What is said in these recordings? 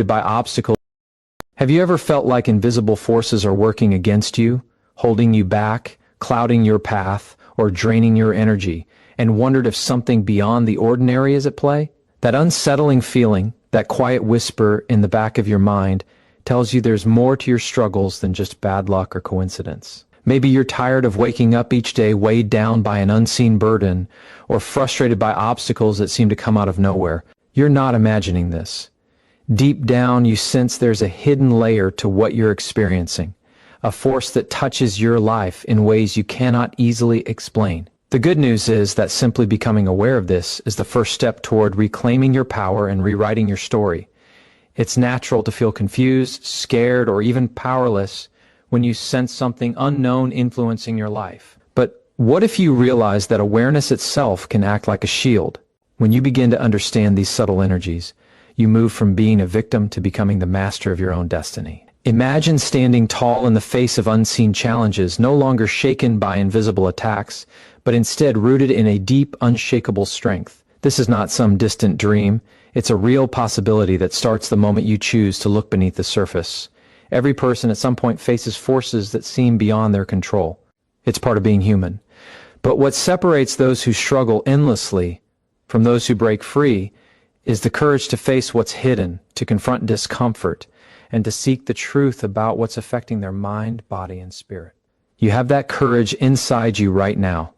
by obstacles. Have you ever felt like invisible forces are working against you, holding you back, clouding your path, or draining your energy, and wondered if something beyond the ordinary is at play? That unsettling feeling, that quiet whisper in the back of your mind, tells you there's more to your struggles than just bad luck or coincidence. Maybe you're tired of waking up each day weighed down by an unseen burden, or frustrated by obstacles that seem to come out of nowhere. You're not imagining this. Deep down, you sense there's a hidden layer to what you're experiencing, a force that touches your life in ways you cannot easily explain. The good news is that simply becoming aware of this is the first step toward reclaiming your power and rewriting your story. It's natural to feel confused, scared, or even powerless when you sense something unknown influencing your life. But what if you realize that awareness itself can act like a shield? When you begin to understand these subtle energies, you move from being a victim to becoming the master of your own destiny. Imagine standing tall in the face of unseen challenges, no longer shaken by invisible attacks, but instead rooted in a deep, unshakable strength. This is not some distant dream. It's a real possibility that starts the moment you choose to look beneath the surface. Every person at some point faces forces that seem beyond their control. It's part of being human. But what separates those who struggle endlessly from those who break free is the courage to face what's hidden, to confront discomfort, and to seek the truth about what's affecting their mind, body, and spirit. You have that courage inside you right now.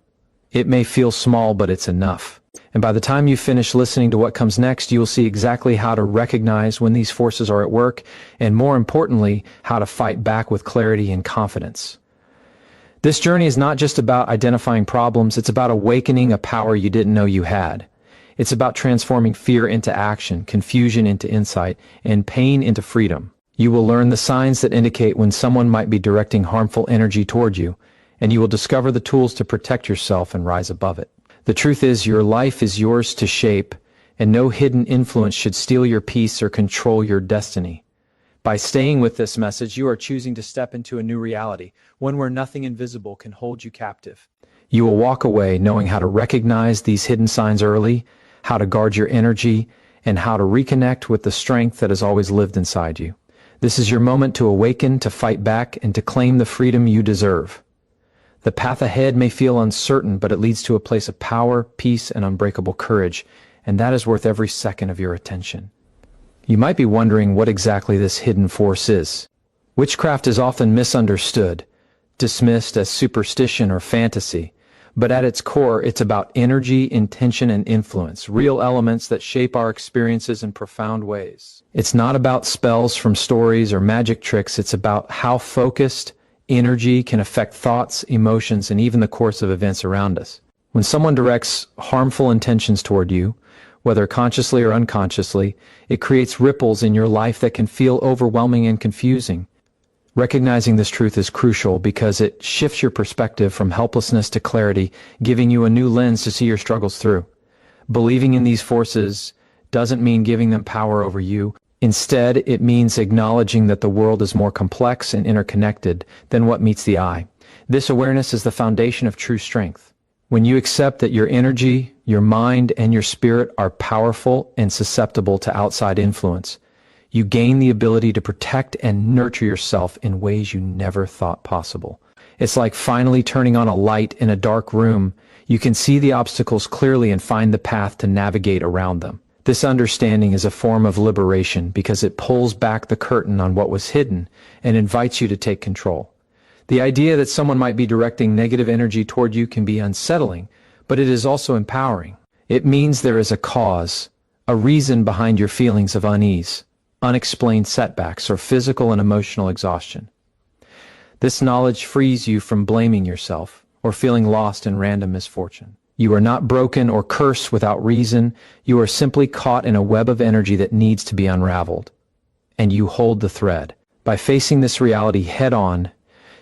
It may feel small, but it's enough. And by the time you finish listening to what comes next, you will see exactly how to recognize when these forces are at work, and more importantly, how to fight back with clarity and confidence. This journey is not just about identifying problems, it's about awakening a power you didn't know you had. It's about transforming fear into action, confusion into insight, and pain into freedom. You will learn the signs that indicate when someone might be directing harmful energy toward you, and you will discover the tools to protect yourself and rise above it. The truth is, your life is yours to shape, and no hidden influence should steal your peace or control your destiny. By staying with this message, you are choosing to step into a new reality, one where nothing invisible can hold you captive. You will walk away knowing how to recognize these hidden signs early, how to guard your energy, and how to reconnect with the strength that has always lived inside you. This is your moment to awaken, to fight back, and to claim the freedom you deserve. The path ahead may feel uncertain, but it leads to a place of power, peace, and unbreakable courage, and that is worth every second of your attention. You might be wondering what exactly this hidden force is. Witchcraft is often misunderstood, dismissed as superstition or fantasy. But at its core, it's about energy, intention, and influence, real elements that shape our experiences in profound ways. It's not about spells from stories or magic tricks. It's about how focused energy can affect thoughts, emotions, and even the course of events around us. When someone directs harmful intentions toward you, whether consciously or unconsciously, it creates ripples in your life that can feel overwhelming and confusing. Recognizing this truth is crucial because it shifts your perspective from helplessness to clarity, giving you a new lens to see your struggles through. Believing in these forces doesn't mean giving them power over you. Instead, it means acknowledging that the world is more complex and interconnected than what meets the eye. This awareness is the foundation of true strength. When you accept that your energy, your mind, and your spirit are powerful and susceptible to outside influence, you gain the ability to protect and nurture yourself in ways you never thought possible. It's like finally turning on a light in a dark room. You can see the obstacles clearly and find the path to navigate around them. This understanding is a form of liberation because it pulls back the curtain on what was hidden and invites you to take control. The idea that someone might be directing negative energy toward you can be unsettling, but it is also empowering. It means there is a cause, a reason behind your feelings of unease, unexplained setbacks, or physical and emotional exhaustion. This knowledge frees you from blaming yourself or feeling lost in random misfortune. You are not broken or cursed without reason. You are simply caught in a web of energy that needs to be unraveled. And you hold the thread. By facing this reality head-on,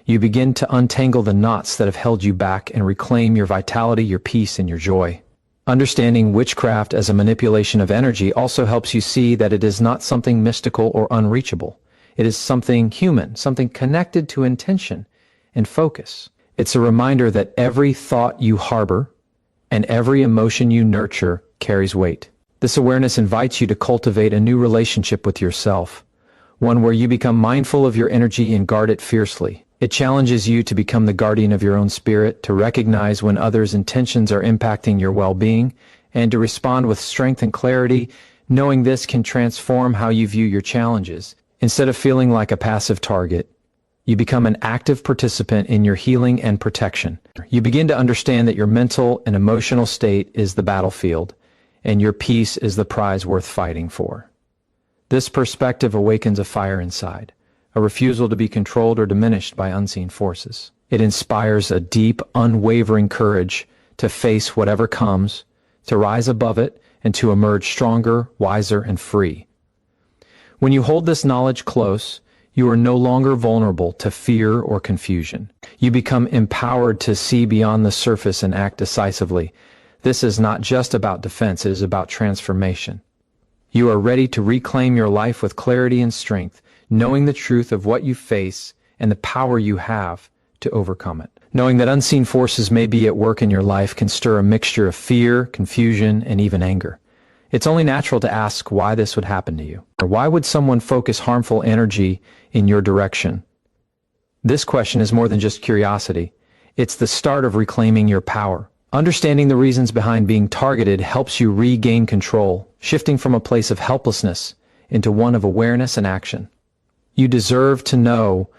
you begin to untangle the knots that have held you back and reclaim your vitality, your peace, and your joy. Understanding witchcraft as a manipulation of energy also helps you see that it is not something mystical or unreachable. It is something human, something connected to intention and focus. It's a reminder that every thought you harbor and every emotion you nurture carries weight. This awareness invites you to cultivate a new relationship with yourself, one where you become mindful of your energy and guard it fiercely. It challenges you to become the guardian of your own spirit, to recognize when others' intentions are impacting your well-being, and to respond with strength and clarity. Knowing this can transform how you view your challenges. Instead of feeling like a passive target, you become an active participant in your healing and protection. You begin to understand that your mental and emotional state is the battlefield, and your peace is the prize worth fighting for. This perspective awakens a fire inside, a refusal to be controlled or diminished by unseen forces. It inspires a deep, unwavering courage to face whatever comes, to rise above it, and to emerge stronger, wiser, and free. When you hold this knowledge close, you are no longer vulnerable to fear or confusion. You become empowered to see beyond the surface and act decisively. This is not just about defense, it is about transformation. You are ready to reclaim your life with clarity and strength, knowing the truth of what you face and the power you have to overcome it. Knowing that unseen forces may be at work in your life can stir a mixture of fear, confusion, and even anger. It's only natural to ask why this would happen to you. Or why would someone focus harmful energy in your direction? This question is more than just curiosity. It's the start of reclaiming your power. Understanding the reasons behind being targeted helps you regain control, shifting from a place of helplessness into one of awareness and action. You deserve to know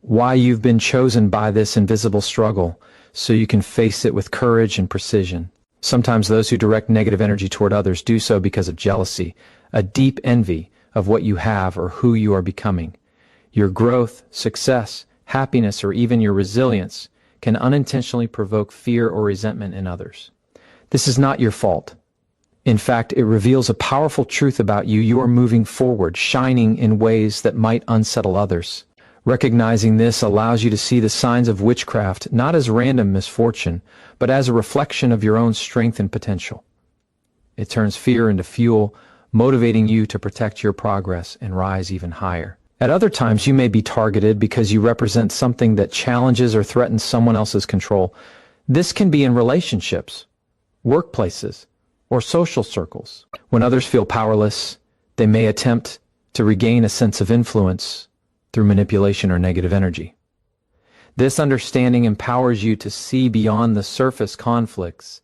why you've been chosen by this invisible struggle, so you can face it with courage and precision. Sometimes those who direct negative energy toward others do so because of jealousy, a deep envy of what you have or who you are becoming. Your growth, success, happiness, or even your resilience can unintentionally provoke fear or resentment in others. This is not your fault. In fact, it reveals a powerful truth about you. You are moving forward, shining in ways that might unsettle others. Recognizing this allows you to see the signs of witchcraft not as random misfortune, but as a reflection of your own strength and potential. It turns fear into fuel, motivating you to protect your progress and rise even higher. At other times, you may be targeted because you represent something that challenges or threatens someone else's control. This can be in relationships, workplaces, or social circles. When others feel powerless, they may attempt to regain a sense of influence through manipulation or negative energy. This understanding empowers you to see beyond the surface conflicts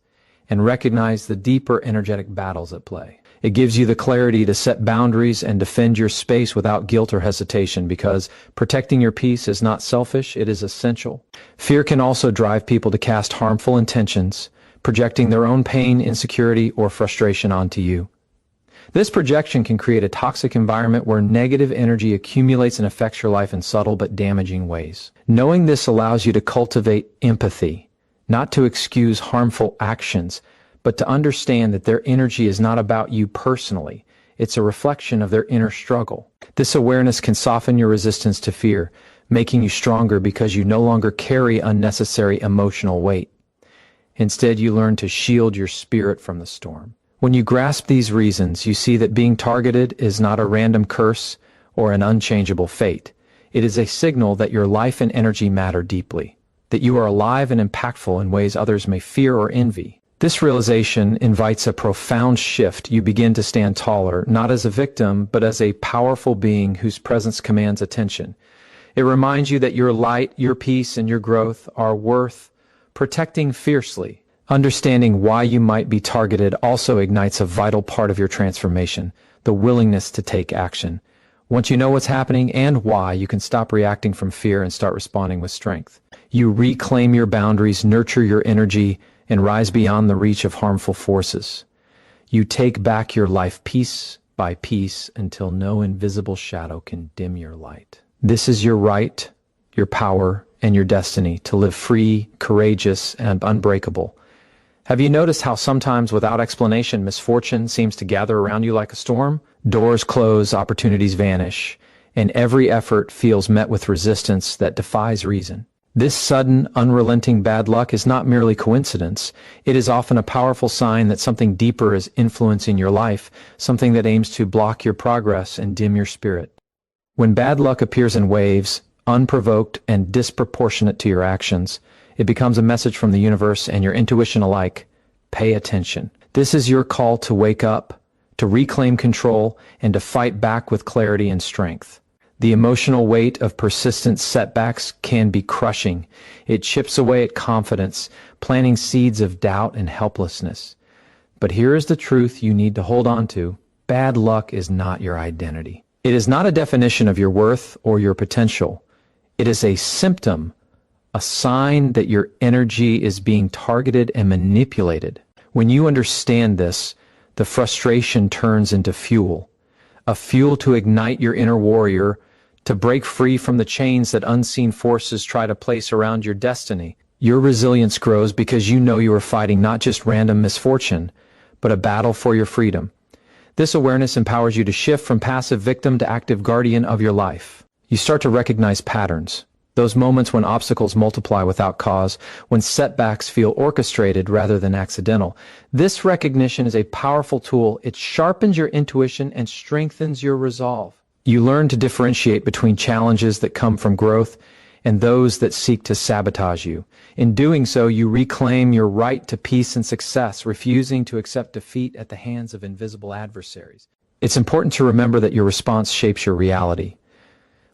and recognize the deeper energetic battles at play. It gives you the clarity to set boundaries and defend your space without guilt or hesitation, because protecting your peace is not selfish, it is essential. Fear can also drive people to cast harmful intentions, projecting their own pain, insecurity, or frustration onto you. This projection can create a toxic environment where negative energy accumulates and affects your life in subtle but damaging ways. Knowing this allows you to cultivate empathy, not to excuse harmful actions, but to understand that their energy is not about you personally. It's a reflection of their inner struggle. This awareness can soften your resistance to fear, making you stronger because you no longer carry unnecessary emotional weight. Instead, you learn to shield your spirit from the storm. When you grasp these reasons, you see that being targeted is not a random curse or an unchangeable fate. It is a signal that your life and energy matter deeply, that you are alive and impactful in ways others may fear or envy. This realization invites a profound shift. You begin to stand taller, not as a victim, but as a powerful being whose presence commands attention. It reminds you that your light, your peace, and your growth are worth protecting fiercely. Understanding why you might be targeted also ignites a vital part of your transformation, the willingness to take action. Once you know what's happening and why, you can stop reacting from fear and start responding with strength. You reclaim your boundaries, nurture your energy, and rise beyond the reach of harmful forces. You take back your life piece by piece until no invisible shadow can dim your light. This is your right, your power, and your destiny to live free, courageous, and unbreakable. Have you noticed how sometimes without explanation, misfortune seems to gather around you like a storm? Doors close, opportunities vanish, and every effort feels met with resistance that defies reason. This sudden, unrelenting bad luck is not merely coincidence. It is often a powerful sign that something deeper is influencing your life, something that aims to block your progress and dim your spirit. When bad luck appears in waves, unprovoked and disproportionate to your actions, it becomes a message from the universe and your intuition alike. Pay attention. This is your call to wake up, to reclaim control, and to fight back with clarity and strength. The emotional weight of persistent setbacks can be crushing. It chips away at confidence, planting seeds of doubt and helplessness. But here is the truth you need to hold on to. Bad luck is not your identity. It is not a definition of your worth or your potential. It is a symptom, a sign that your energy is being targeted and manipulated. When you understand this, the frustration turns into fuel, a fuel to ignite your inner warrior, to break free from the chains that unseen forces try to place around your destiny. Your resilience grows because you know you are fighting not just random misfortune, but a battle for your freedom. This awareness empowers you to shift from passive victim to active guardian of your life. You start to recognize patterns, those moments when obstacles multiply without cause, when setbacks feel orchestrated rather than accidental. This recognition is a powerful tool. It sharpens your intuition and strengthens your resolve. You learn to differentiate between challenges that come from growth and those that seek to sabotage you. In doing so, you reclaim your right to peace and success, refusing to accept defeat at the hands of invisible adversaries. It's important to remember that your response shapes your reality.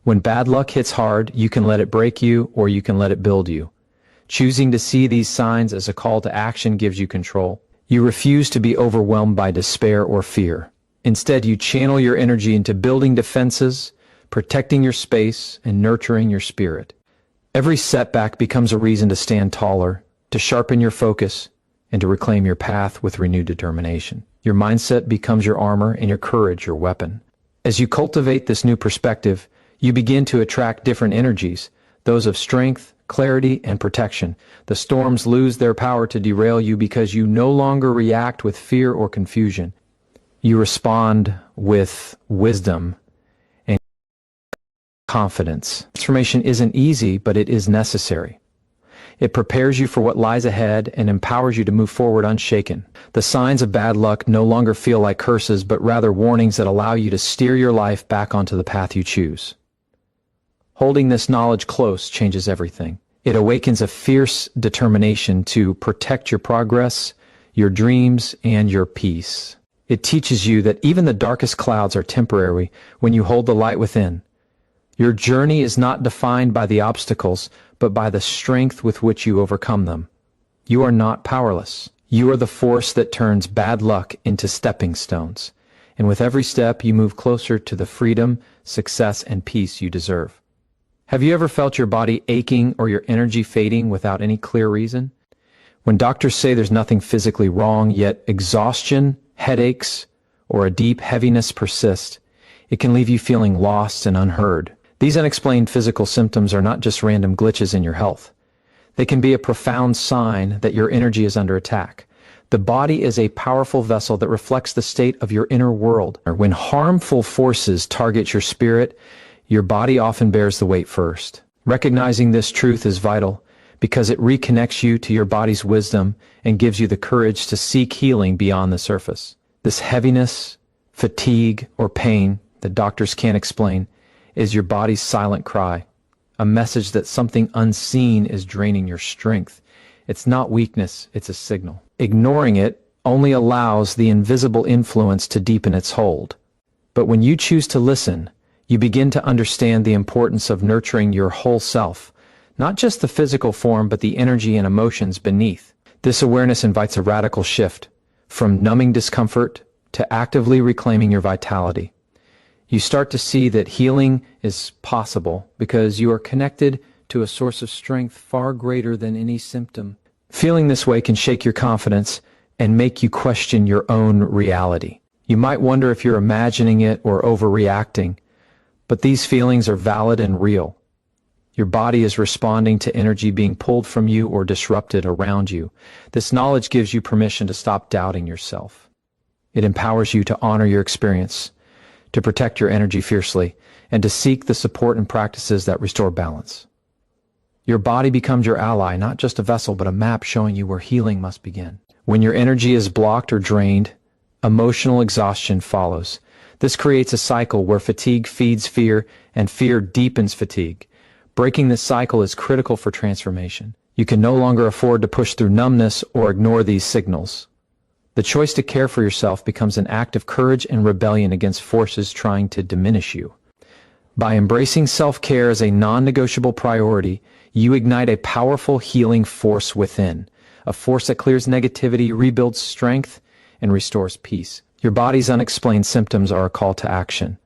When bad luck hits hard, you can let it break you or you can let it build you. Choosing to see these signs as a call to action gives you control. You refuse to be overwhelmed by despair or fear. Instead, you channel your energy into building defenses, protecting your space, and nurturing your spirit. Every setback becomes a reason to stand taller, to sharpen your focus, and to reclaim your path with renewed determination. Your mindset becomes your armor and your courage your weapon. As you cultivate this new perspective, you begin to attract different energies, those of strength, clarity, and protection. The storms lose their power to derail you because you no longer react with fear or confusion. You respond with wisdom and confidence. Transformation isn't easy, but it is necessary. It prepares you for what lies ahead and empowers you to move forward unshaken. The signs of bad luck no longer feel like curses, but rather warnings that allow you to steer your life back onto the path you choose. Holding this knowledge close changes everything. It awakens a fierce determination to protect your progress, your dreams, and your peace. It teaches you that even the darkest clouds are temporary when you hold the light within. Your journey is not defined by the obstacles, but by the strength with which you overcome them. You are not powerless. You are the force that turns bad luck into stepping stones. And with every step, you move closer to the freedom, success, and peace you deserve. Have you ever felt your body aching or your energy fading without any clear reason? When doctors say there's nothing physically wrong, yet exhaustion, headaches, or a deep heaviness persist, it can leave you feeling lost and unheard. These unexplained physical symptoms are not just random glitches in your health. They can be a profound sign that your energy is under attack. The body is a powerful vessel that reflects the state of your inner world. When harmful forces target your spirit, your body often bears the weight first. Recognizing this truth is vital because it reconnects you to your body's wisdom and gives you the courage to seek healing beyond the surface. This heaviness, fatigue, or pain that doctors can't explain is your body's silent cry, a message that something unseen is draining your strength. It's not weakness, it's a signal. Ignoring it only allows the invisible influence to deepen its hold. But when you choose to listen, you begin to understand the importance of nurturing your whole self, not just the physical form, but the energy and emotions beneath. This awareness invites a radical shift, from numbing discomfort to actively reclaiming your vitality. You start to see that healing is possible because you are connected to a source of strength far greater than any symptom. Feeling this way can shake your confidence and make you question your own reality. You might wonder if you're imagining it or overreacting, but these feelings are valid and real. Your body is responding to energy being pulled from you or disrupted around you. This knowledge gives you permission to stop doubting yourself. It empowers you to honor your experience, to protect your energy fiercely, and to seek the support and practices that restore balance. Your body becomes your ally, not just a vessel, but a map showing you where healing must begin. When your energy is blocked or drained, emotional exhaustion follows. This creates a cycle where fatigue feeds fear and fear deepens fatigue. Breaking this cycle is critical for transformation. You can no longer afford to push through numbness or ignore these signals. The choice to care for yourself becomes an act of courage and rebellion against forces trying to diminish you. By embracing self-care as a non-negotiable priority, you ignite a powerful healing force within, a force that clears negativity, rebuilds strength, and restores peace. Your body's unexplained symptoms are a call to action,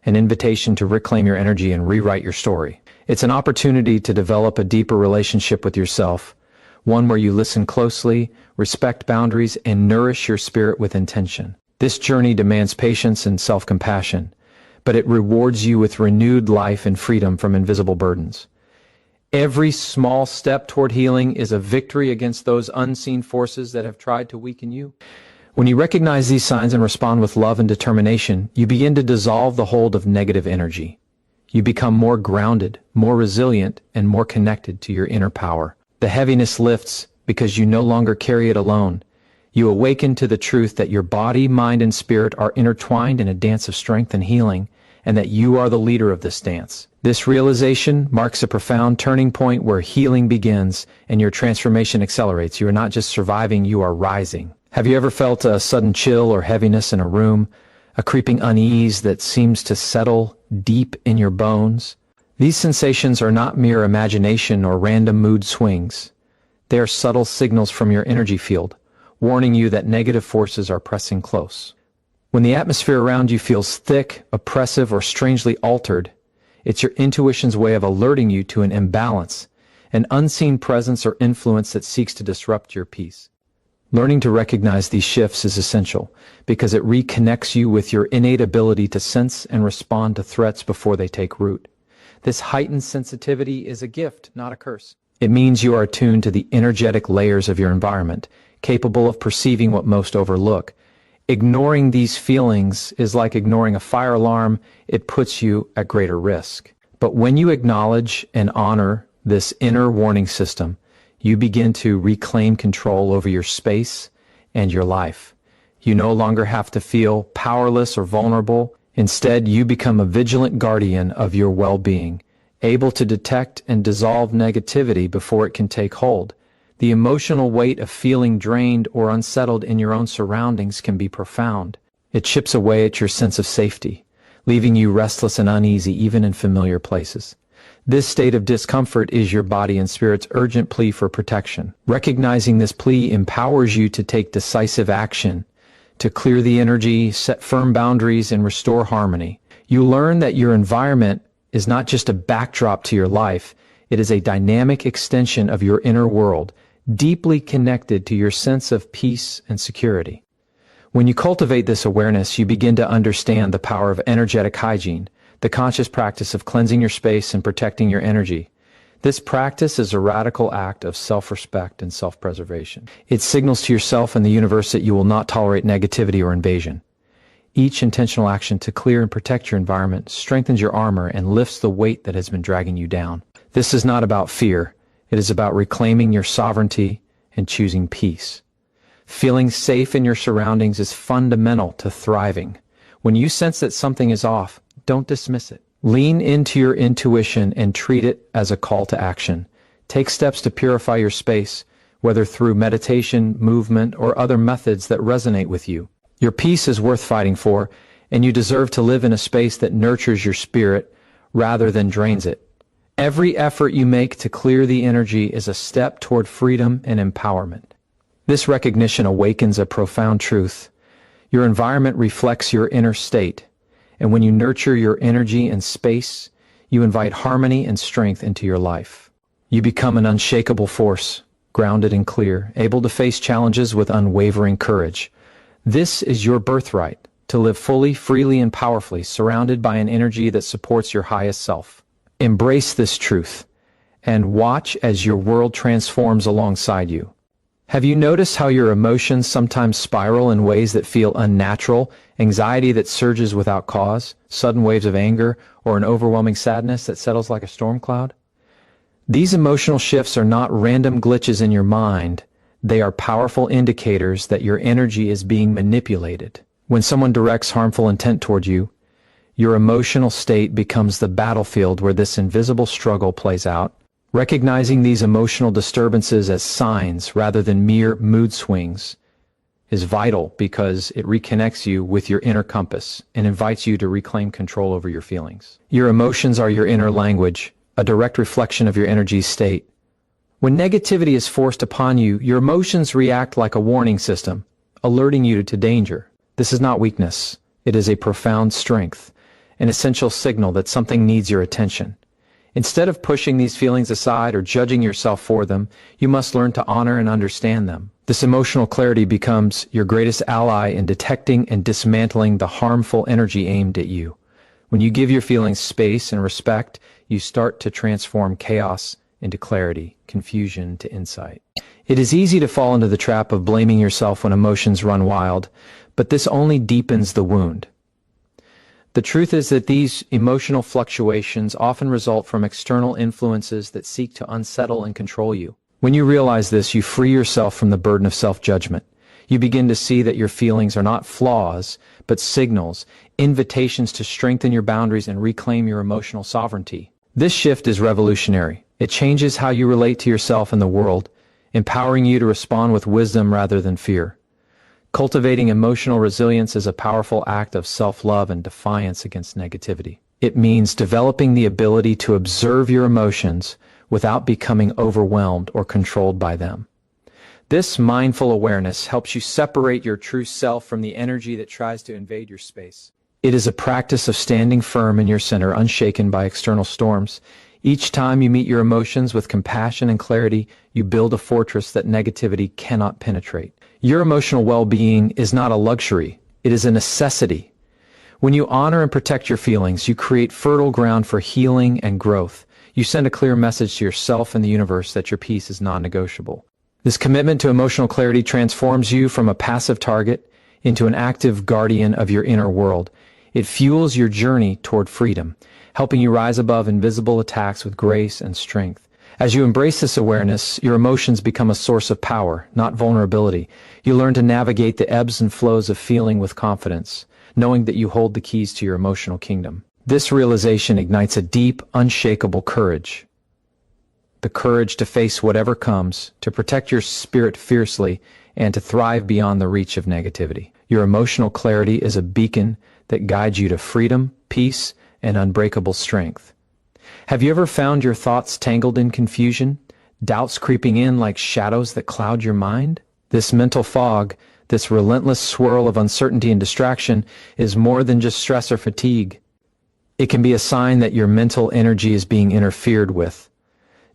an invitation to reclaim your energy and rewrite your story. It's an opportunity to develop a deeper relationship with yourself, one where you listen closely, respect boundaries, and nourish your spirit with intention. This journey demands patience and self-compassion, but it rewards you with renewed life and freedom from invisible burdens. Every small step toward healing is a victory against those unseen forces that have tried to weaken you. When you recognize these signs and respond with love and determination, you begin to dissolve the hold of negative energy. You become more grounded, more resilient, and more connected to your inner power. The heaviness lifts because you no longer carry it alone. You awaken to the truth that your body, mind, and spirit are intertwined in a dance of strength and healing, and that you are the leader of this dance. This realization marks a profound turning point where healing begins and your transformation accelerates. You are not just surviving, you are rising. Have you ever felt a sudden chill or heaviness in a room, a creeping unease that seems to settle deep in your bones? These sensations are not mere imagination or random mood swings. They are subtle signals from your energy field, warning you that negative forces are pressing close. When the atmosphere around you feels thick, oppressive, or strangely altered, it's your intuition's way of alerting you to an imbalance, an unseen presence or influence that seeks to disrupt your peace. Learning to recognize these shifts is essential because it reconnects you with your innate ability to sense and respond to threats before they take root. This heightened sensitivity is a gift, not a curse. It means you are attuned to the energetic layers of your environment, capable of perceiving what most overlook. Ignoring these feelings is like ignoring a fire alarm. It puts you at greater risk. But when you acknowledge and honor this inner warning system, you begin to reclaim control over your space and your life. You no longer have to feel powerless or vulnerable. Instead, you become a vigilant guardian of your well-being, able to detect and dissolve negativity before it can take hold. The emotional weight of feeling drained or unsettled in your own surroundings can be profound. It chips away at your sense of safety, leaving you restless and uneasy even in familiar places. This state of discomfort is your body and spirit's urgent plea for protection. Recognizing this plea empowers you to take decisive action, to clear the energy, set firm boundaries, and restore harmony. You learn that your environment is not just a backdrop to your life, it is a dynamic extension of your inner world, deeply connected to your sense of peace and security. When you cultivate this awareness, you begin to understand the power of energetic hygiene, the conscious practice of cleansing your space and protecting your energy. This practice is a radical act of self-respect and self-preservation. It signals to yourself and the universe that you will not tolerate negativity or invasion. Each intentional action to clear and protect your environment strengthens your armor and lifts the weight that has been dragging you down. This is not about fear. It is about reclaiming your sovereignty and choosing peace. Feeling safe in your surroundings is fundamental to thriving. When you sense that something is off, don't dismiss it. Lean into your intuition and treat it as a call to action. Take steps to purify your space, whether through meditation, movement, or other methods that resonate with you. Your peace is worth fighting for, and you deserve to live in a space that nurtures your spirit rather than drains it. Every effort you make to clear the energy is a step toward freedom and empowerment. This recognition awakens a profound truth. Your environment reflects your inner state, and when you nurture your energy and space, you invite harmony and strength into your life. You become an unshakable force, grounded and clear, able to face challenges with unwavering courage. This is your birthright, to live fully, freely, and powerfully, surrounded by an energy that supports your highest self. Embrace this truth, and watch as your world transforms alongside you. Have you noticed how your emotions sometimes spiral in ways that feel unnatural? Anxiety that surges without cause, sudden waves of anger, or an overwhelming sadness that settles like a storm cloud? These emotional shifts are not random glitches in your mind. They are powerful indicators that your energy is being manipulated. When someone directs harmful intent toward you, your emotional state becomes the battlefield where this invisible struggle plays out. Recognizing these emotional disturbances as signs rather than mere mood swings is vital because it reconnects you with your inner compass and invites you to reclaim control over your feelings. Your emotions are your inner language, a direct reflection of your energy state. When negativity is forced upon you, your emotions react like a warning system, alerting you to danger. This is not weakness. It is a profound strength, an essential signal that something needs your attention. Instead of pushing these feelings aside or judging yourself for them, you must learn to honor and understand them. This emotional clarity becomes your greatest ally in detecting and dismantling the harmful energy aimed at you. When you give your feelings space and respect, you start to transform chaos into clarity, confusion to insight. It is easy to fall into the trap of blaming yourself when emotions run wild, but this only deepens the wound. The truth is that these emotional fluctuations often result from external influences that seek to unsettle and control you. When you realize this, you free yourself from the burden of self-judgment. You begin to see that your feelings are not flaws, but signals, invitations to strengthen your boundaries and reclaim your emotional sovereignty. This shift is revolutionary. It changes how you relate to yourself and the world, empowering you to respond with wisdom rather than fear. Cultivating emotional resilience is a powerful act of self-love and defiance against negativity. It means developing the ability to observe your emotions without becoming overwhelmed or controlled by them. This mindful awareness helps you separate your true self from the energy that tries to invade your space. It is a practice of standing firm in your center, unshaken by external storms. Each time you meet your emotions with compassion and clarity, you build a fortress that negativity cannot penetrate. Your emotional well-being is not a luxury, it is a necessity. When you honor and protect your feelings, you create fertile ground for healing and growth. You send a clear message to yourself and the universe that your peace is non-negotiable. This commitment to emotional clarity transforms you from a passive target into an active guardian of your inner world. It fuels your journey toward freedom, helping you rise above invisible attacks with grace and strength. As you embrace this awareness, your emotions become a source of power, not vulnerability. You learn to navigate the ebbs and flows of feeling with confidence, knowing that you hold the keys to your emotional kingdom. This realization ignites a deep, unshakable courage. The courage to face whatever comes, to protect your spirit fiercely, and to thrive beyond the reach of negativity. Your emotional clarity is a beacon that guides you to freedom, peace, and unbreakable strength. Have you ever found your thoughts tangled in confusion, doubts creeping in like shadows that cloud your mind? This mental fog, this relentless swirl of uncertainty and distraction, is more than just stress or fatigue. It can be a sign that your mental energy is being interfered with,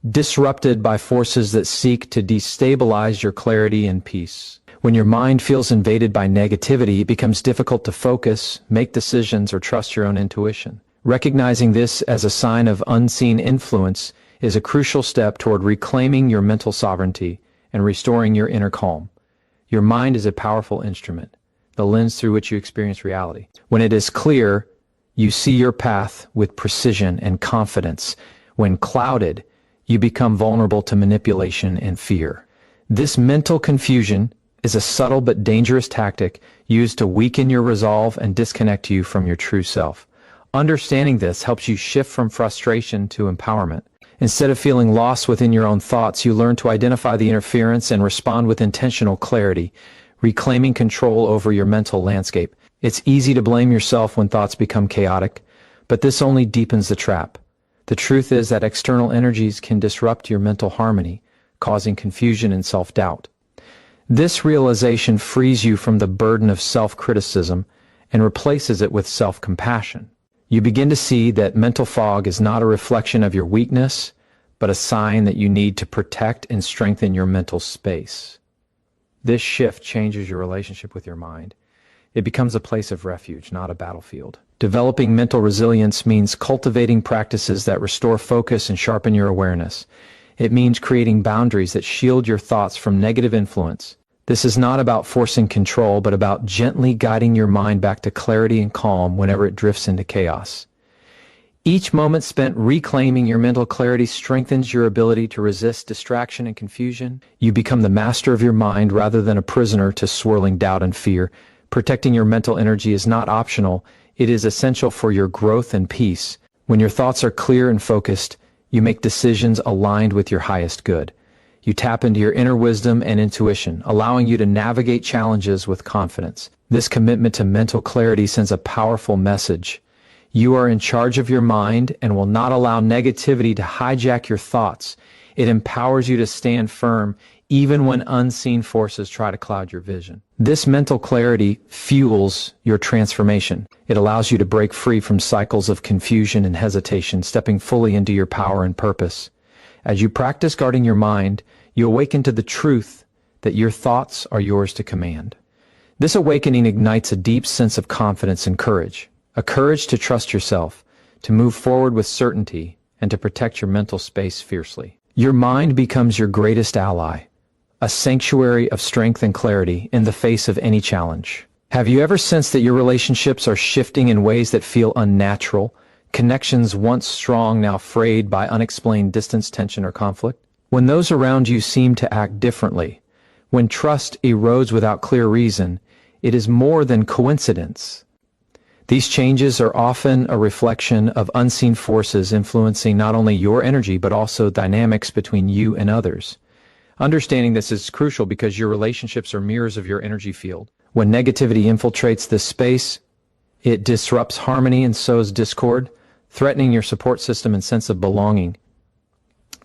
disrupted by forces that seek to destabilize your clarity and peace. When your mind feels invaded by negativity, it becomes difficult to focus, make decisions, or trust your own intuition. Recognizing this as a sign of unseen influence is a crucial step toward reclaiming your mental sovereignty and restoring your inner calm. Your mind is a powerful instrument, the lens through which you experience reality. When it is clear, you see your path with precision and confidence. When clouded, you become vulnerable to manipulation and fear. This mental confusion is a subtle but dangerous tactic used to weaken your resolve and disconnect you from your true self. Understanding this helps you shift from frustration to empowerment. Instead of feeling lost within your own thoughts, you learn to identify the interference and respond with intentional clarity, reclaiming control over your mental landscape. It's easy to blame yourself when thoughts become chaotic, but this only deepens the trap. The truth is that external energies can disrupt your mental harmony, causing confusion and self-doubt. This realization frees you from the burden of self-criticism and replaces it with self-compassion. You begin to see that mental fog is not a reflection of your weakness, but a sign that you need to protect and strengthen your mental space. This shift changes your relationship with your mind. It becomes a place of refuge, not a battlefield. Developing mental resilience means cultivating practices that restore focus and sharpen your awareness. It means creating boundaries that shield your thoughts from negative influence. This is not about forcing control, but about gently guiding your mind back to clarity and calm whenever it drifts into chaos. Each moment spent reclaiming your mental clarity strengthens your ability to resist distraction and confusion. You become the master of your mind rather than a prisoner to swirling doubt and fear. Protecting your mental energy is not optional. It is essential for your growth and peace. When your thoughts are clear and focused, you make decisions aligned with your highest good. You tap into your inner wisdom and intuition, allowing you to navigate challenges with confidence. This commitment to mental clarity sends a powerful message. You are in charge of your mind and will not allow negativity to hijack your thoughts. It empowers you to stand firm even when unseen forces try to cloud your vision. This mental clarity fuels your transformation. It allows you to break free from cycles of confusion and hesitation, stepping fully into your power and purpose. As you practice guarding your mind, you awaken to the truth that your thoughts are yours to command. This awakening ignites a deep sense of confidence and courage, a courage to trust yourself, to move forward with certainty, and to protect your mental space fiercely. Your mind becomes your greatest ally, a sanctuary of strength and clarity in the face of any challenge. Have you ever sensed that your relationships are shifting in ways that feel unnatural? Connections once strong now frayed by unexplained distance, tension, or conflict? When those around you seem to act differently, when trust erodes without clear reason, it is more than coincidence. These changes are often a reflection of unseen forces influencing not only your energy but also dynamics between you and others. Understanding this is crucial because your relationships are mirrors of your energy field. When negativity infiltrates this space, it disrupts harmony and sows discord, threatening your support system and sense of belonging.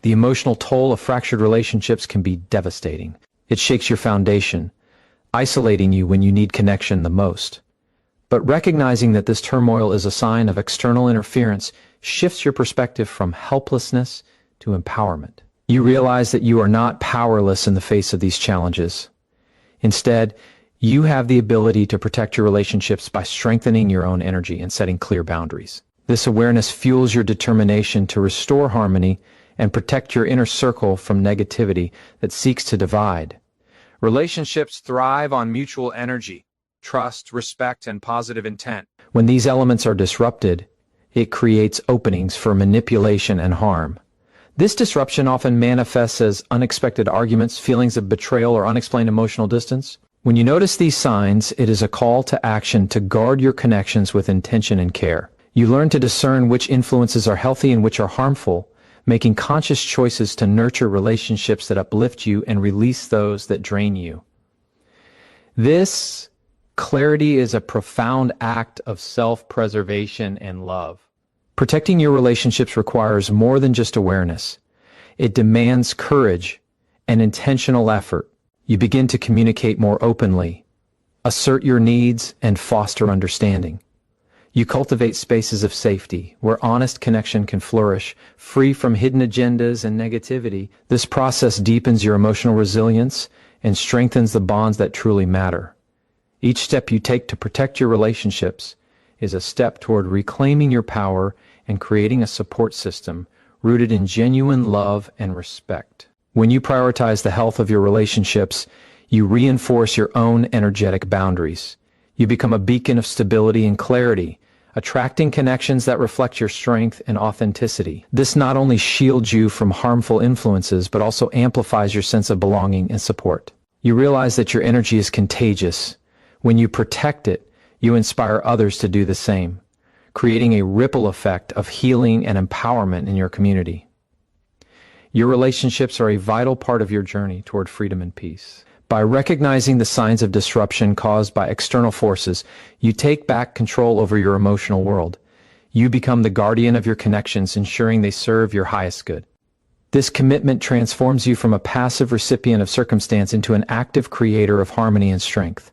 The emotional toll of fractured relationships can be devastating. It shakes your foundation, isolating you when you need connection the most. But recognizing that this turmoil is a sign of external interference shifts your perspective from helplessness to empowerment. You realize that you are not powerless in the face of these challenges. Instead, you have the ability to protect your relationships by strengthening your own energy and setting clear boundaries. This awareness fuels your determination to restore harmony and protect your inner circle from negativity that seeks to divide. Relationships thrive on mutual energy, trust, respect, and positive intent. When these elements are disrupted, it creates openings for manipulation and harm. This disruption often manifests as unexpected arguments, feelings of betrayal, or unexplained emotional distance. When you notice these signs, it is a call to action to guard your connections with intention and care. You learn to discern which influences are healthy and which are harmful, making conscious choices to nurture relationships that uplift you and release those that drain you. This clarity is a profound act of self-preservation and love. Protecting your relationships requires more than just awareness. It demands courage and intentional effort. You begin to communicate more openly, assert your needs, and foster understanding. You cultivate spaces of safety where honest connection can flourish, free from hidden agendas and negativity. This process deepens your emotional resilience and strengthens the bonds that truly matter. Each step you take to protect your relationships is a step toward reclaiming your power and creating a support system rooted in genuine love and respect. When you prioritize the health of your relationships, you reinforce your own energetic boundaries. You become a beacon of stability and clarity, attracting connections that reflect your strength and authenticity. This not only shields you from harmful influences, but also amplifies your sense of belonging and support. You realize that your energy is contagious. When you protect it, you inspire others to do the same, creating a ripple effect of healing and empowerment in your community. Your relationships are a vital part of your journey toward freedom and peace. By recognizing the signs of disruption caused by external forces, you take back control over your emotional world. You become the guardian of your connections, ensuring they serve your highest good. This commitment transforms you from a passive recipient of circumstance into an active creator of harmony and strength.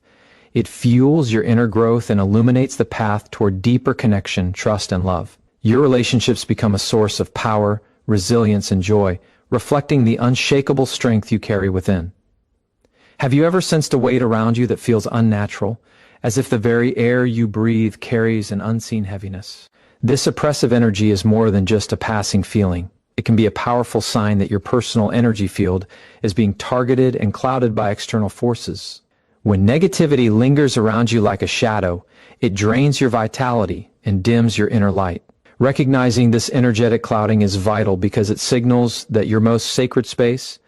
It fuels your inner growth and illuminates the path toward deeper connection, trust, and love. Your relationships become a source of power, resilience, and joy, reflecting the unshakable strength you carry within. Have you ever sensed a weight around you that feels unnatural, as if the very air you breathe carries an unseen heaviness? This oppressive energy is more than just a passing feeling. It can be a powerful sign that your personal energy field is being targeted and clouded by external forces. When negativity lingers around you like a shadow, it drains your vitality and dims your inner light. Recognizing this energetic clouding is vital because it signals that your most sacred space,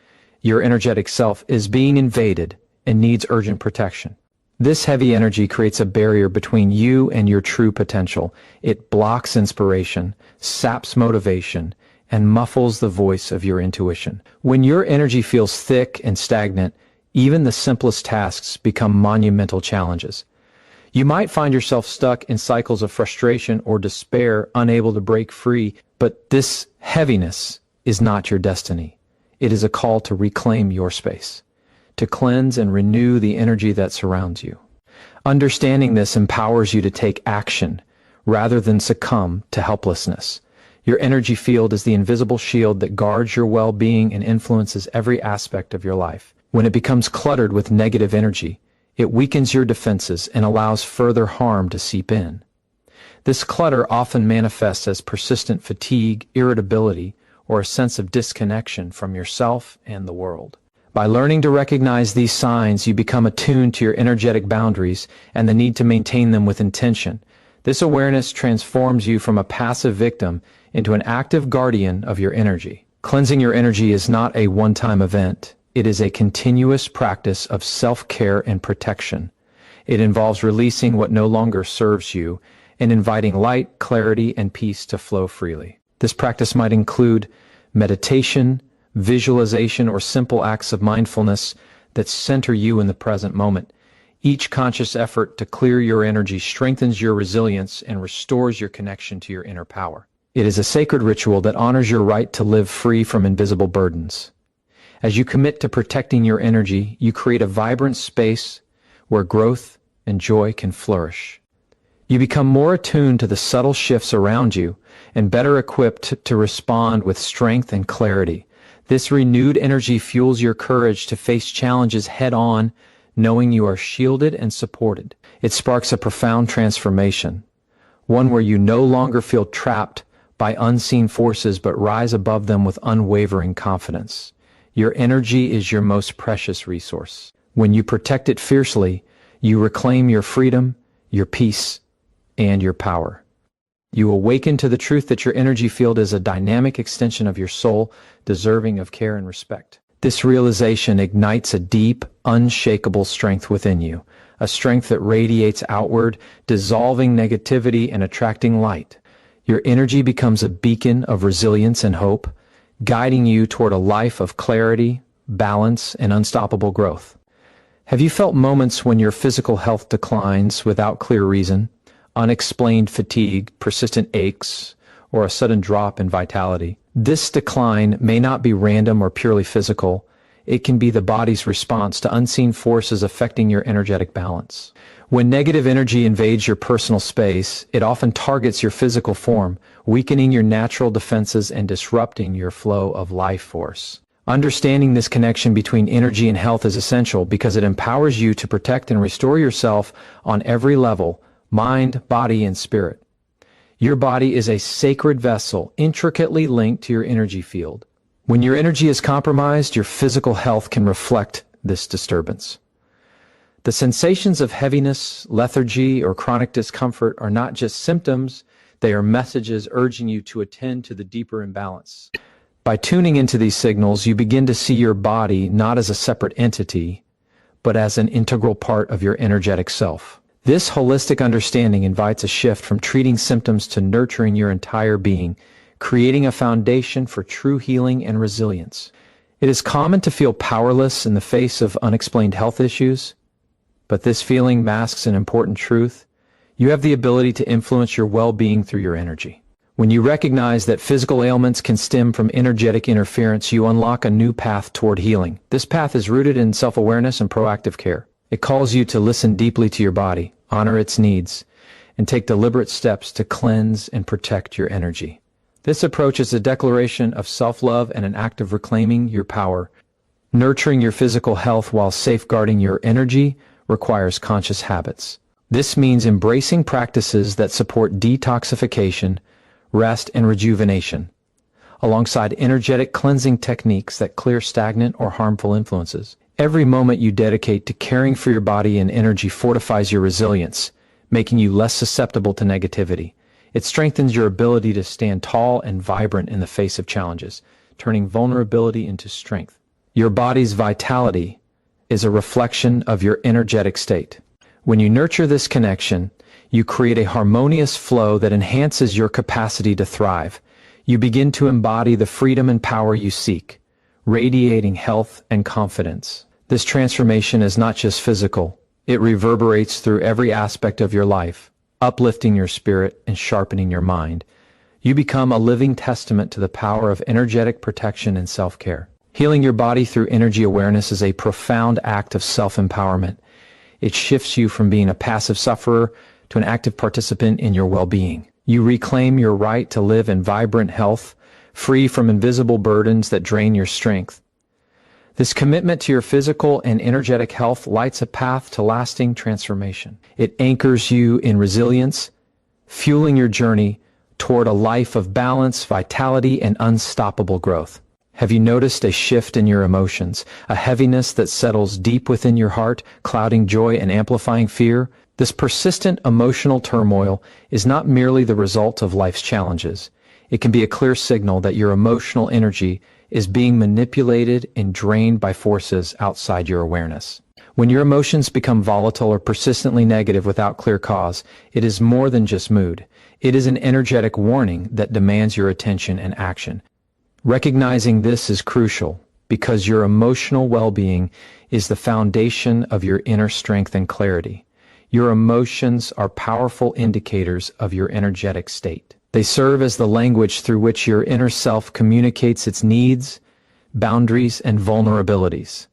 your energetic self, is being invaded and needs urgent protection. This heavy energy creates a barrier between you and your true potential. It blocks inspiration, saps motivation, and muffles the voice of your intuition. When your energy feels thick and stagnant, even the simplest tasks become monumental challenges. You might find yourself stuck in cycles of frustration or despair, unable to break free, but this heaviness is not your destiny. It is a call to reclaim your space, to cleanse and renew the energy that surrounds you. Understanding this empowers you to take action rather than succumb to helplessness. Your energy field is the invisible shield that guards your well-being and influences every aspect of your life. When it becomes cluttered with negative energy, it weakens your defenses and allows further harm to seep in. This clutter often manifests as persistent fatigue, irritability, or a sense of disconnection from yourself and the world. By learning to recognize these signs, you become attuned to your energetic boundaries and the need to maintain them with intention. This awareness transforms you from a passive victim into an active guardian of your energy. Cleansing your energy is not a one-time event. It is a continuous practice of self-care and protection. It involves releasing what no longer serves you and inviting light, clarity, and peace to flow freely. This practice might include meditation, visualization, or simple acts of mindfulness that center you in the present moment. Each conscious effort to clear your energy strengthens your resilience and restores your connection to your inner power. It is a sacred ritual that honors your right to live free from invisible burdens. As you commit to protecting your energy, you create a vibrant space where growth and joy can flourish. You become more attuned to the subtle shifts around you and better equipped to respond with strength and clarity. This renewed energy fuels your courage to face challenges head-on, knowing you are shielded and supported. It sparks a profound transformation, one where you no longer feel trapped by unseen forces but rise above them with unwavering confidence. Your energy is your most precious resource. When you protect it fiercely, you reclaim your freedom, your peace, and your power. You awaken to the truth that your energy field is a dynamic extension of your soul, deserving of care and respect. This realization ignites a deep, unshakable strength within you, a strength that radiates outward, dissolving negativity and attracting light. Your energy becomes a beacon of resilience and hope, guiding you toward a life of clarity, balance, and unstoppable growth. Have you felt moments when your physical health declines without clear reason? Unexplained fatigue, persistent aches, or a sudden drop in vitality? This decline may not be random or purely physical. It can be the body's response to unseen forces affecting your energetic balance. When negative energy invades your personal space, it often targets your physical form, weakening your natural defenses and disrupting your flow of life force. Understanding this connection between energy and health is essential because it empowers you to protect and restore yourself on every level: mind, body, and spirit. Your body is a sacred vessel intricately linked to your energy field. When your energy is compromised, your physical health can reflect this disturbance. The sensations of heaviness, lethargy, or chronic discomfort are not just symptoms, they are messages urging you to attend to the deeper imbalance. By tuning into these signals, you begin to see your body not as a separate entity, but as an integral part of your energetic self. This holistic understanding invites a shift from treating symptoms to nurturing your entire being, creating a foundation for true healing and resilience. It is common to feel powerless in the face of unexplained health issues, but this feeling masks an important truth. You have the ability to influence your well-being through your energy. When you recognize that physical ailments can stem from energetic interference, you unlock a new path toward healing. This path is rooted in self-awareness and proactive care. It calls you to listen deeply to your body, honor its needs, and take deliberate steps to cleanse and protect your energy. This approach is a declaration of self-love and an act of reclaiming your power. Nurturing your physical health while safeguarding your energy requires conscious habits. This means embracing practices that support detoxification, rest, and rejuvenation, alongside energetic cleansing techniques that clear stagnant or harmful influences. Every moment you dedicate to caring for your body and energy fortifies your resilience, making you less susceptible to negativity. It strengthens your ability to stand tall and vibrant in the face of challenges, turning vulnerability into strength. Your body's vitality is a reflection of your energetic state. When you nurture this connection, you create a harmonious flow that enhances your capacity to thrive. You begin to embody the freedom and power you seek, radiating health and confidence. This transformation is not just physical, it reverberates through every aspect of your life, uplifting your spirit and sharpening your mind. You become a living testament to the power of energetic protection and self-care. Healing your body through energy awareness is a profound act of self-empowerment. It shifts you from being a passive sufferer to an active participant in your well-being. You reclaim your right to live in vibrant health, free from invisible burdens that drain your strength. This commitment to your physical and energetic health lights a path to lasting transformation. It anchors you in resilience, fueling your journey toward a life of balance, vitality, and unstoppable growth. Have you noticed a shift in your emotions, a heaviness that settles deep within your heart, clouding joy and amplifying fear? This persistent emotional turmoil is not merely the result of life's challenges. It can be a clear signal that your emotional energy is being manipulated and drained by forces outside your awareness. When your emotions become volatile or persistently negative without clear cause, it is more than just mood. It is an energetic warning that demands your attention and action. Recognizing this is crucial because your emotional well-being is the foundation of your inner strength and clarity. Your emotions are powerful indicators of your energetic state. They serve as the language through which your inner self communicates its needs, boundaries, and vulnerabilities.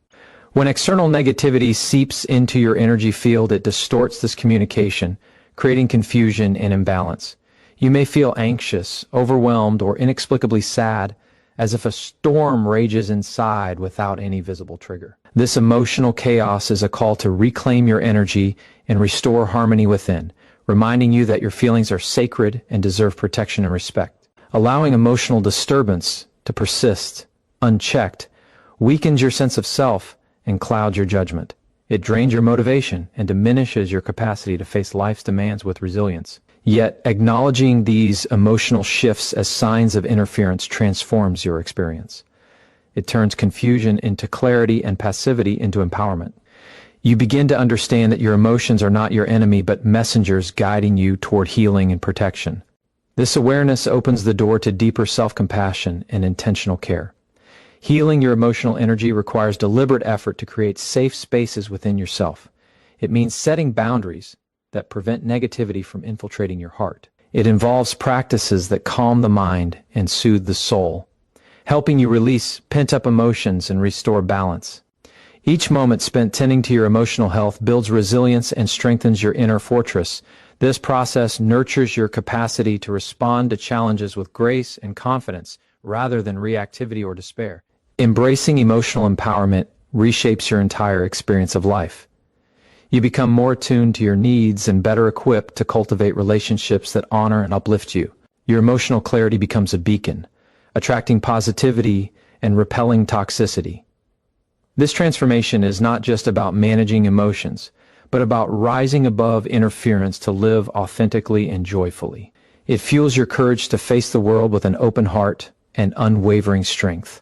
When external negativity seeps into your energy field, it distorts this communication, creating confusion and imbalance. You may feel anxious, overwhelmed, or inexplicably sad, as if a storm rages inside without any visible trigger. This emotional chaos is a call to reclaim your energy and restore harmony within, reminding you that your feelings are sacred and deserve protection and respect. Allowing emotional disturbance to persist, unchecked, weakens your sense of self and clouds your judgment. It drains your motivation and diminishes your capacity to face life's demands with resilience. Yet, acknowledging these emotional shifts as signs of interference transforms your experience. It turns confusion into clarity and passivity into empowerment. You begin to understand that your emotions are not your enemy, but messengers guiding you toward healing and protection. This awareness opens the door to deeper self-compassion and intentional care. Healing your emotional energy requires deliberate effort to create safe spaces within yourself. It means setting boundaries that prevent negativity from infiltrating your heart. It involves practices that calm the mind and soothe the soul, helping you release pent-up emotions and restore balance. Each moment spent tending to your emotional health builds resilience and strengthens your inner fortress. This process nurtures your capacity to respond to challenges with grace and confidence rather than reactivity or despair. Embracing emotional empowerment reshapes your entire experience of life. You become more attuned to your needs and better equipped to cultivate relationships that honor and uplift you. Your emotional clarity becomes a beacon, attracting positivity and repelling toxicity. This transformation is not just about managing emotions, but about rising above interference to live authentically and joyfully. It fuels your courage to face the world with an open heart and unwavering strength.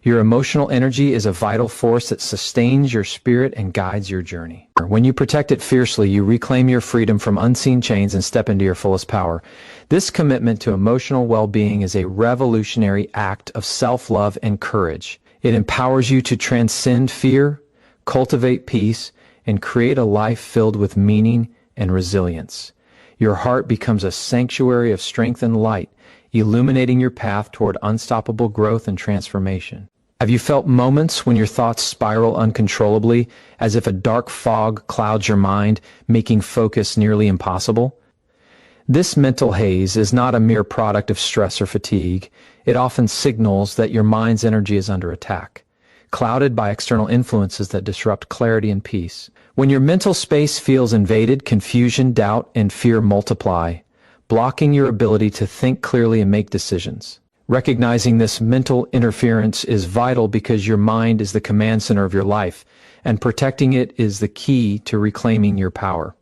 Your emotional energy is a vital force that sustains your spirit and guides your journey. When you protect it fiercely, you reclaim your freedom from unseen chains and step into your fullest power. This commitment to emotional well-being is a revolutionary act of self-love and courage. It empowers you to transcend fear, cultivate peace, and create a life filled with meaning and resilience. Your heart becomes a sanctuary of strength and light, illuminating your path toward unstoppable growth and transformation. Have you felt moments when your thoughts spiral uncontrollably, as if a dark fog clouds your mind, making focus nearly impossible? This mental haze is not a mere product of stress or fatigue. It often signals that your mind's energy is under attack, clouded by external influences that disrupt clarity and peace. When your mental space feels invaded, confusion, doubt, and fear multiply, blocking your ability to think clearly and make decisions. Recognizing this mental interference is vital because your mind is the command center of your life, and protecting it is the key to reclaiming your power.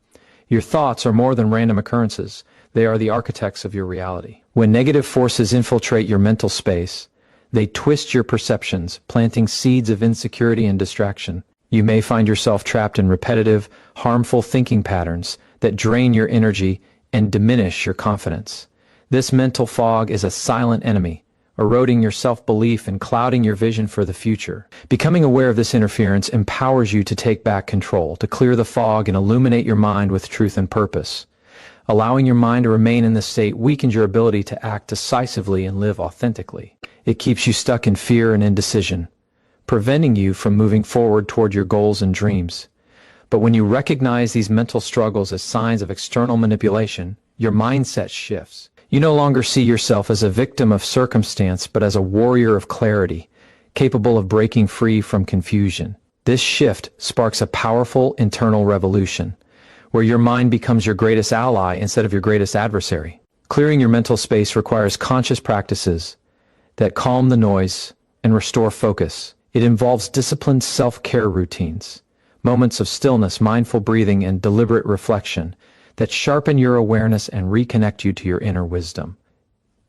Your thoughts are more than random occurrences. They are the architects of your reality. When negative forces infiltrate your mental space, they twist your perceptions, planting seeds of insecurity and distraction. You may find yourself trapped in repetitive, harmful thinking patterns that drain your energy and diminish your confidence. This mental fog is a silent enemy, eroding your self-belief and clouding your vision for the future. Becoming aware of this interference empowers you to take back control, to clear the fog and illuminate your mind with truth and purpose. Allowing your mind to remain in this state weakens your ability to act decisively and live authentically. It keeps you stuck in fear and indecision, preventing you from moving forward toward your goals and dreams. But when you recognize these mental struggles as signs of external manipulation, your mindset shifts. You no longer see yourself as a victim of circumstance, but as a warrior of clarity, capable of breaking free from confusion. This shift sparks a powerful internal revolution, where your mind becomes your greatest ally instead of your greatest adversary. Clearing your mental space requires conscious practices that calm the noise and restore focus. It involves disciplined self-care routines, moments of stillness, mindful breathing, and deliberate reflection that sharpen your awareness and reconnect you to your inner wisdom.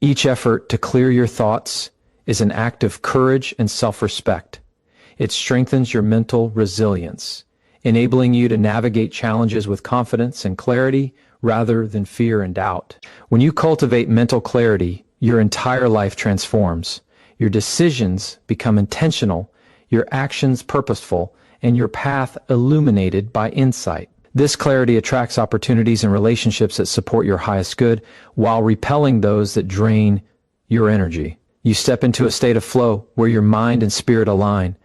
Each effort to clear your thoughts is an act of courage and self-respect. It strengthens your mental resilience, enabling you to navigate challenges with confidence and clarity rather than fear and doubt. When you cultivate mental clarity, your entire life transforms. Your decisions become intentional, your actions purposeful, and your path illuminated by insight. This clarity attracts opportunities and relationships that support your highest good while repelling those that drain your energy. You step into a state of flow where your mind and spirit align,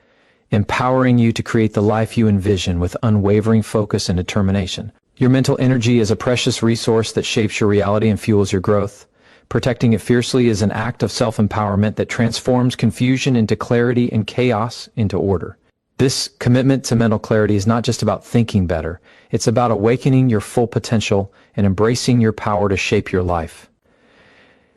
empowering you to create the life you envision with unwavering focus and determination. Your mental energy is a precious resource that shapes your reality and fuels your growth. Protecting it fiercely is an act of self-empowerment that transforms confusion into clarity and chaos into order. This commitment to mental clarity is not just about thinking better. It's about awakening your full potential and embracing your power to shape your life.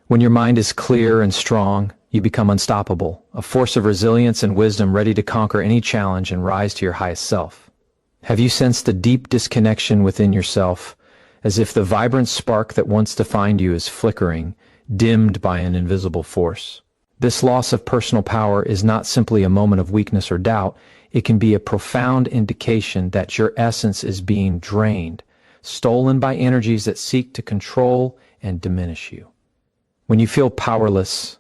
When your mind is clear and strong, you become unstoppable, a force of resilience and wisdom ready to conquer any challenge and rise to your highest self. Have you sensed a deep disconnection within yourself, as if the vibrant spark that once defined you is flickering, dimmed by an invisible force? This loss of personal power is not simply a moment of weakness or doubt. It can be a profound indication that your essence is being drained, stolen by energies that seek to control and diminish you. When you feel powerless,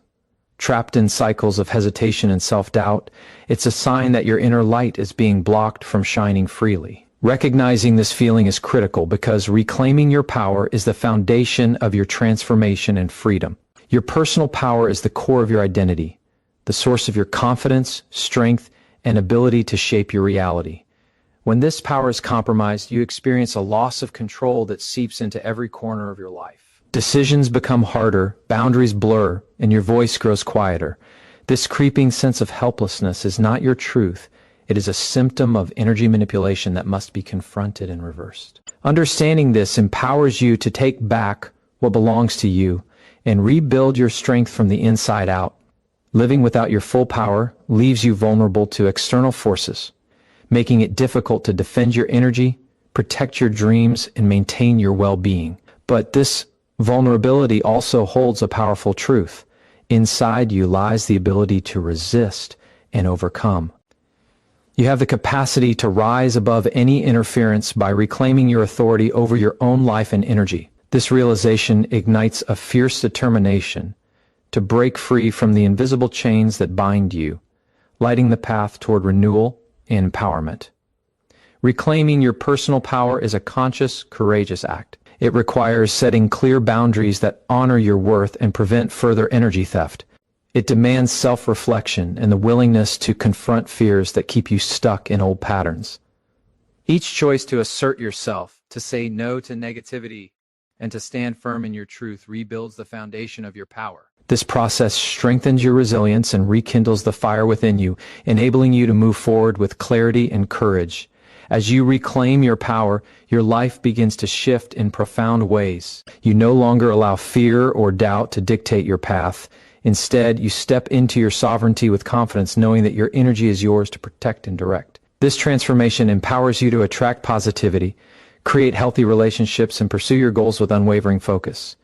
trapped in cycles of hesitation and self-doubt, it's a sign that your inner light is being blocked from shining freely. Recognizing this feeling is critical because reclaiming your power is the foundation of your transformation and freedom. Your personal power is the core of your identity, the source of your confidence, strength, and ability to shape your reality. When this power is compromised, you experience a loss of control that seeps into every corner of your life. Decisions become harder, boundaries blur, and your voice grows quieter. This creeping sense of helplessness is not your truth. It is a symptom of energy manipulation that must be confronted and reversed. Understanding this empowers you to take back what belongs to you and rebuild your strength from the inside out. Living without your full power leaves you vulnerable to external forces, making it difficult to defend your energy, protect your dreams, and maintain your well-being. But this vulnerability also holds a powerful truth. Inside you lies the ability to resist and overcome. You have the capacity to rise above any interference by reclaiming your authority over your own life and energy. This realization ignites a fierce determination to break free from the invisible chains that bind you, lighting the path toward renewal and empowerment. Reclaiming your personal power is a conscious, courageous act. It requires setting clear boundaries that honor your worth and prevent further energy theft. It demands self-reflection and the willingness to confront fears that keep you stuck in old patterns. Each choice to assert yourself, to say no to negativity, and to stand firm in your truth rebuilds the foundation of your power. This process strengthens your resilience and rekindles the fire within you, enabling you to move forward with clarity and courage. As you reclaim your power, your life begins to shift in profound ways. You no longer allow fear or doubt to dictate your path. Instead, you step into your sovereignty with confidence, knowing that your energy is yours to protect and direct. This transformation empowers you to attract positivity, create healthy relationships, and pursue your goals with unwavering focus.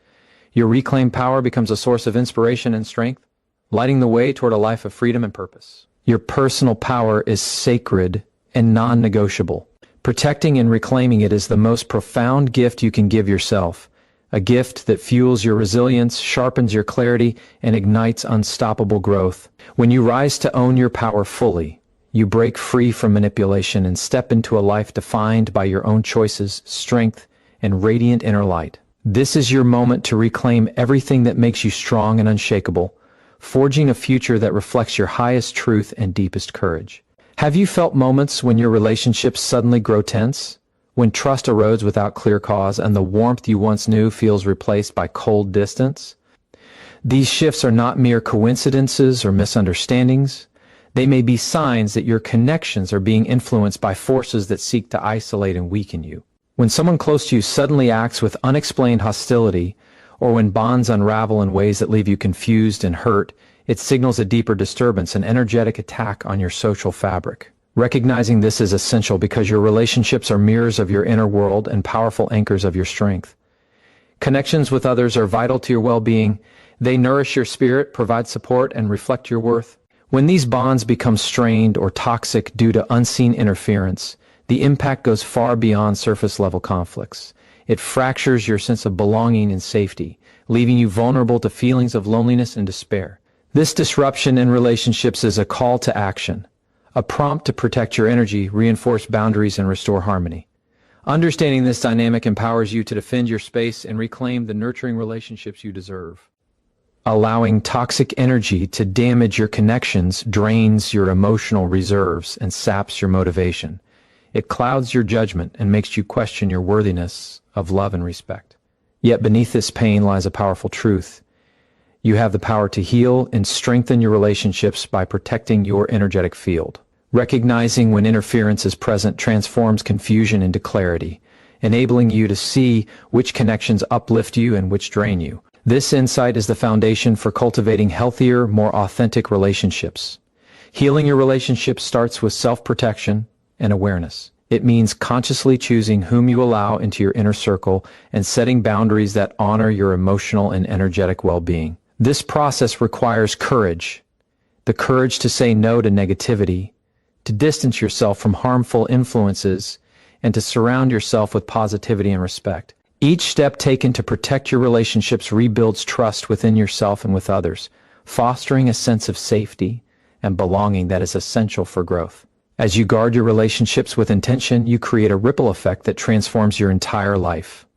Your reclaimed power becomes a source of inspiration and strength, lighting the way toward a life of freedom and purpose. Your personal power is sacred and non-negotiable. Protecting and reclaiming it is the most profound gift you can give yourself, a gift that fuels your resilience, sharpens your clarity, and ignites unstoppable growth. When you rise to own your power fully, you break free from manipulation and step into a life defined by your own choices, strength, and radiant inner light. This is your moment to reclaim everything that makes you strong and unshakable, forging a future that reflects your highest truth and deepest courage. Have you felt moments when your relationships suddenly grow tense? When trust erodes without clear cause and the warmth you once knew feels replaced by cold distance? These shifts are not mere coincidences or misunderstandings. They may be signs that your connections are being influenced by forces that seek to isolate and weaken you. When someone close to you suddenly acts with unexplained hostility, or when bonds unravel in ways that leave you confused and hurt, it signals a deeper disturbance, an energetic attack on your social fabric. Recognizing this is essential because your relationships are mirrors of your inner world and powerful anchors of your strength. Connections with others are vital to your well-being. They nourish your spirit, provide support, and reflect your worth. When these bonds become strained or toxic due to unseen interference, the impact goes far beyond surface-level conflicts. It fractures your sense of belonging and safety, leaving you vulnerable to feelings of loneliness and despair. This disruption in relationships is a call to action, a prompt to protect your energy, reinforce boundaries, and restore harmony. Understanding this dynamic empowers you to defend your space and reclaim the nurturing relationships you deserve. Allowing toxic energy to damage your connections drains your emotional reserves and saps your motivation. It clouds your judgment and makes you question your worthiness of love and respect. Yet beneath this pain lies a powerful truth. You have the power to heal and strengthen your relationships by protecting your energetic field. Recognizing when interference is present transforms confusion into clarity, enabling you to see which connections uplift you and which drain you. This insight is the foundation for cultivating healthier, more authentic relationships. Healing your relationships starts with self-protection and awareness. It means consciously choosing whom you allow into your inner circle and setting boundaries that honor your emotional and energetic well-being. This process requires courage, the courage to say no to negativity, to distance yourself from harmful influences, and to surround yourself with positivity and respect. Each step taken to protect your relationships rebuilds trust within yourself and with others, fostering a sense of safety and belonging that is essential for growth. As you guard your relationships with intention, you create a ripple effect that transforms your entire life.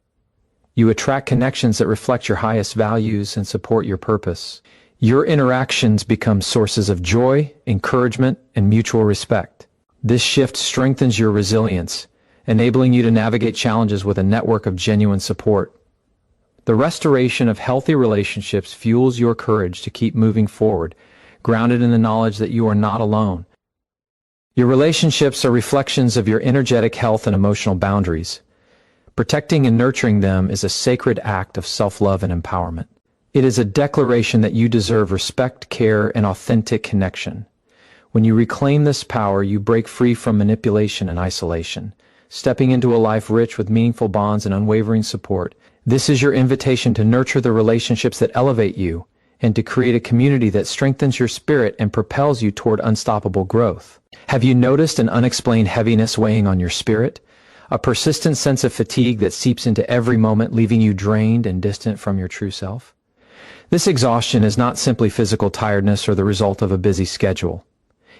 You attract connections that reflect your highest values and support your purpose. Your interactions become sources of joy, encouragement, and mutual respect. This shift strengthens your resilience, enabling you to navigate challenges with a network of genuine support. The restoration of healthy relationships fuels your courage to keep moving forward, grounded in the knowledge that you are not alone. Your relationships are reflections of your energetic health and emotional boundaries. Protecting and nurturing them is a sacred act of self-love and empowerment. It is a declaration that you deserve respect, care, and authentic connection. When you reclaim this power, you break free from manipulation and isolation, stepping into a life rich with meaningful bonds and unwavering support. This is your invitation to nurture the relationships that elevate you and to create a community that strengthens your spirit and propels you toward unstoppable growth. Have you noticed an unexplained heaviness weighing on your spirit? A persistent sense of fatigue that seeps into every moment, leaving you drained and distant from your true self? This exhaustion is not simply physical tiredness or the result of a busy schedule.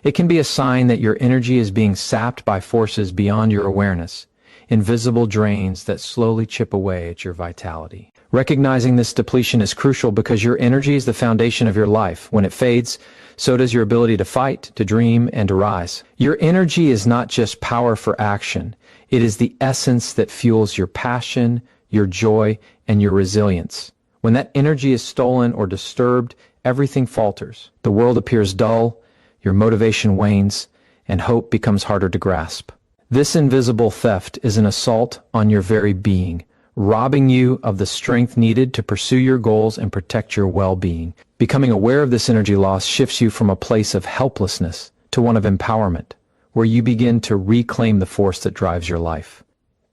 It can be a sign that your energy is being sapped by forces beyond your awareness, invisible drains that slowly chip away at your vitality. Recognizing this depletion is crucial because your energy is the foundation of your life. When it fades, so does your ability to fight, to dream, and to rise. Your energy is not just power for action. It is the essence that fuels your passion, your joy, and your resilience. When that energy is stolen or disturbed, everything falters. The world appears dull, your motivation wanes, and hope becomes harder to grasp. This invisible theft is an assault on your very being, robbing you of the strength needed to pursue your goals and protect your well-being. Becoming aware of this energy loss shifts you from a place of helplessness to one of empowerment, where you begin to reclaim the force that drives your life.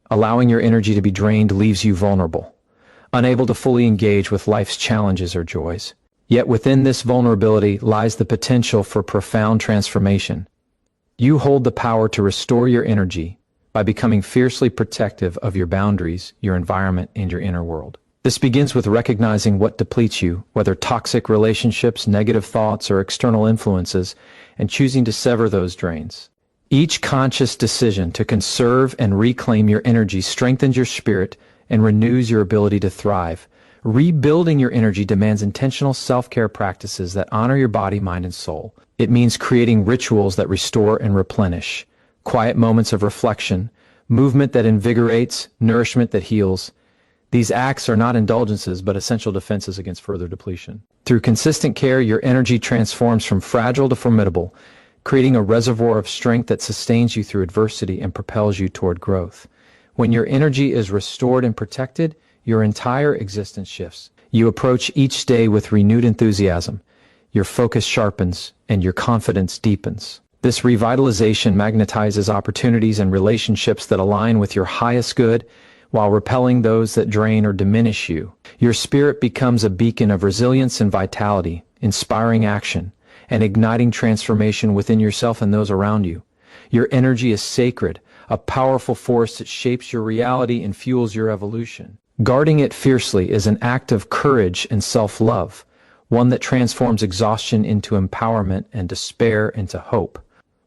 Allowing your energy to be drained leaves you vulnerable, unable to fully engage with life's challenges or joys. Yet within this vulnerability lies the potential for profound transformation. You hold the power to restore your energy by becoming fiercely protective of your boundaries, your environment, and your inner world. This begins with recognizing what depletes you, whether toxic relationships, negative thoughts, or external influences, and choosing to sever those drains. Each conscious decision to conserve and reclaim your energy strengthens your spirit and renews your ability to thrive. Rebuilding your energy demands intentional self-care practices that honor your body, mind, and soul. It means creating rituals that restore and replenish, quiet moments of reflection, movement that invigorates, nourishment that heals. These acts are not indulgences, but essential defenses against further depletion. Through consistent care, your energy transforms from fragile to formidable, creating a reservoir of strength that sustains you through adversity and propels you toward growth. When your energy is restored and protected, your entire existence shifts. You approach each day with renewed enthusiasm. Your focus sharpens and your confidence deepens. This revitalization magnetizes opportunities and relationships that align with your highest good, while repelling those that drain or diminish you. Your spirit becomes a beacon of resilience and vitality, inspiring action, and igniting transformation within yourself and those around you. Your energy is sacred, a powerful force that shapes your reality and fuels your evolution. Guarding it fiercely is an act of courage and self-love, one that transforms exhaustion into empowerment and despair into hope.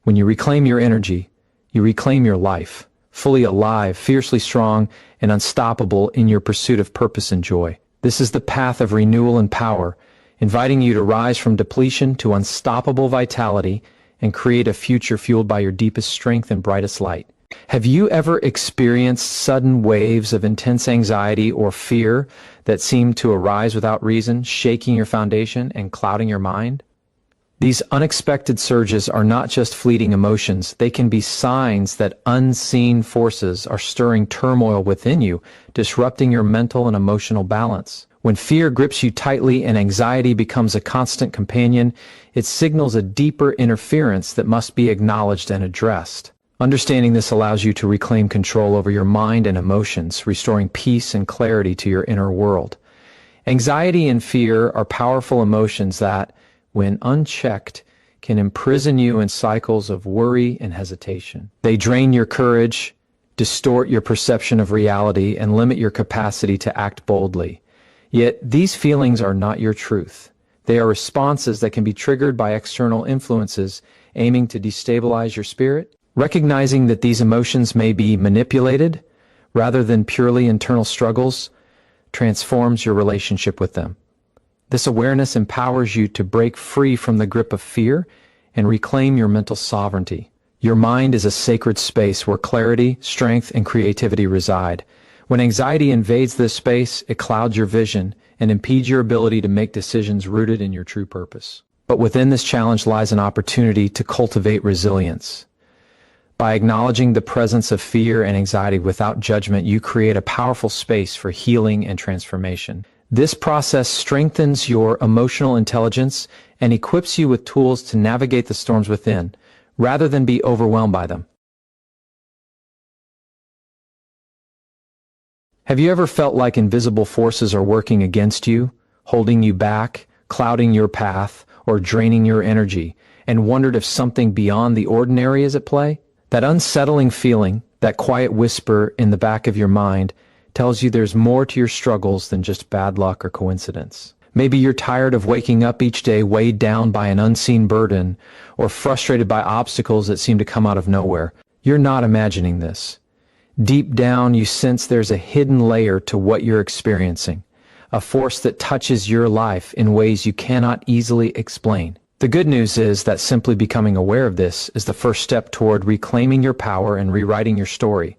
When you reclaim your energy, you reclaim your life, fully alive, fiercely strong, and unstoppable in your pursuit of purpose and joy. This is the path of renewal and power, inviting you to rise from depletion to unstoppable vitality and create a future fueled by your deepest strength and brightest light. Have you ever experienced sudden waves of intense anxiety or fear that seem to arise without reason, shaking your foundation and clouding your mind? These unexpected surges are not just fleeting emotions. They can be signs that unseen forces are stirring turmoil within you, disrupting your mental and emotional balance. When fear grips you tightly and anxiety becomes a constant companion, it signals a deeper interference that must be acknowledged and addressed. Understanding this allows you to reclaim control over your mind and emotions, restoring peace and clarity to your inner world. Anxiety and fear are powerful emotions that, when unchecked, can imprison you in cycles of worry and hesitation. They drain your courage, distort your perception of reality, and limit your capacity to act boldly. Yet these feelings are not your truth. They are responses that can be triggered by external influences aiming to destabilize your spirit. Recognizing that these emotions may be manipulated rather than purely internal struggles transforms your relationship with them. This awareness empowers you to break free from the grip of fear and reclaim your mental sovereignty. Your mind is a sacred space where clarity, strength, and creativity reside. When anxiety invades this space, it clouds your vision and impedes your ability to make decisions rooted in your true purpose. But within this challenge lies an opportunity to cultivate resilience. By acknowledging the presence of fear and anxiety without judgment, you create a powerful space for healing and transformation. This process strengthens your emotional intelligence and equips you with tools to navigate the storms within, rather than be overwhelmed by them. Have you ever felt like invisible forces are working against you, holding you back, clouding your path, or draining your energy, and wondered if something beyond the ordinary is at play? That unsettling feeling, that quiet whisper in the back of your mind, tells you there's more to your struggles than just bad luck or coincidence. Maybe you're tired of waking up each day weighed down by an unseen burden, or frustrated by obstacles that seem to come out of nowhere. You're not imagining this. Deep down, you sense there's a hidden layer to what you're experiencing, a force that touches your life in ways you cannot easily explain. The good news is that simply becoming aware of this is the first step toward reclaiming your power and rewriting your story.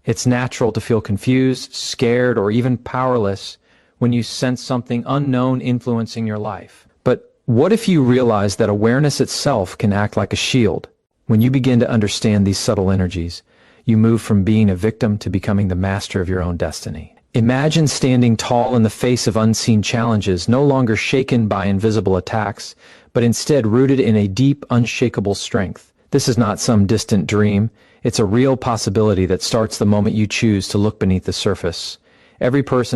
It's natural to feel confused, scared, or even powerless when you sense something unknown influencing your life. But what if you realize that awareness itself can act like a shield? When you begin to understand these subtle energies, you move from being a victim to becoming the master of your own destiny. Imagine standing tall in the face of unseen challenges, no longer shaken by invisible attacks, but instead rooted in a deep, unshakable strength. This is not some distant dream. It's a real possibility that starts the moment you choose to look beneath the surface. Every person